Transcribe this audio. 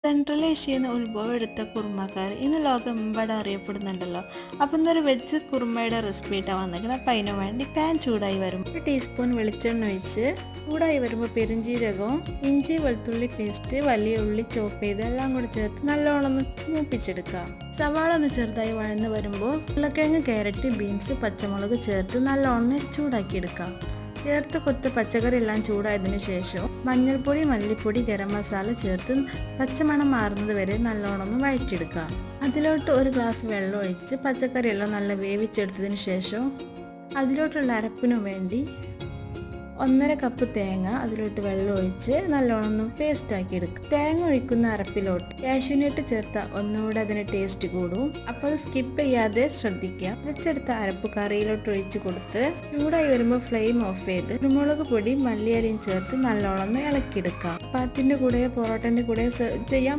Central ഏഷ്യയിൽ നിന്ന് ഉത്ഭവം എടുത്ത കുറുമക്കാർ ഇന്ന് ലോകമെമ്പാടും അറിയപ്പെടുന്നുണ്ടല്ലോ. അപ്പം ഇന്നൊരു വെജ് കുറുമയുടെ റെസിപ്പി ആയിട്ടാണ് വന്നിരിക്കുന്നത്. അപ്പം അതിന് വേണ്ടി പാൻ ചൂടായി വരും, 1 ടീസ്പൂൺ വെളിച്ചെണ്ണ ഒഴിച്ച് ചൂടായി വരുമ്പോൾ പെരുംജീരകവും ഇഞ്ചി വെളുത്തുള്ളി പേസ്റ്റ്, വലിയ ഉള്ളി ചോപ്പ് ചെയ്ത് എല്ലാം കൂടി ചേർത്ത് നല്ലോണം ഒന്ന് മൂപ്പിച്ചെടുക്കാം. സവാള ഒന്ന് ചെറുതായി വഴന്ന് വരുമ്പോൾ ഉരുളക്കിഴങ്ങ്, ക്യാരറ്റ്, ബീൻസ്, പച്ചമുളക് ചേർത്ത് നല്ലോണം ചൂടാക്കിയെടുക്കാം. ചേർത്ത് കൊടുത്ത് പച്ചക്കറി എല്ലാം ചൂടായതിനു ശേഷം മഞ്ഞൾപ്പൊടി, മല്ലിപ്പൊടി, ഗരം മസാല ചേർത്ത് പച്ചമണം മാറുന്നത് വരെ നല്ലോണം ഒന്ന് വഴറ്റിയെടുക്കാം. അതിലോട്ട് 1 ഗ്ലാസ് വെള്ളം ഒഴിച്ച് പച്ചക്കറി എല്ലാം നല്ല വേവിച്ചെടുത്തതിന് ശേഷം അതിലോട്ടുള്ള അരപ്പിനു വേണ്ടി 1.5 കപ്പ് തേങ്ങ അതിലോട്ട് വെള്ളം ഒഴിച്ച് നല്ലോണം ഒന്ന് പേസ്റ്റ് ആക്കി എടുക്കുക. തേങ്ങ ഒഴിക്കുന്ന അരപ്പിലോട്ട് കാഷ്യൂനട്ട് ചേർത്ത ഒന്നുകൂടെ അതിന് ടേസ്റ്റ് കൂടും. അപ്പോൾ അത് സ്കിപ്പ് ചെയ്യാതെ ശ്രദ്ധിക്കുക. അരച്ചെടുത്ത അരപ്പ് കറിയിലോട്ട് ഒഴിച്ച് കൊടുത്ത് ചൂടായി വരുമ്പോൾ ഫ്ലെയിം ഓഫ് ചെയ്ത് കുരുമുളക് പൊടി, മല്ലിയിലയും ചേർത്ത് നല്ലോണം ഒന്ന് ഇളക്കിയെടുക്കാം. ചപ്പാത്തിൻ്റെ കൂടെ പൊറോട്ടൻ്റെ കൂടെ സെർവ് ചെയ്യാം.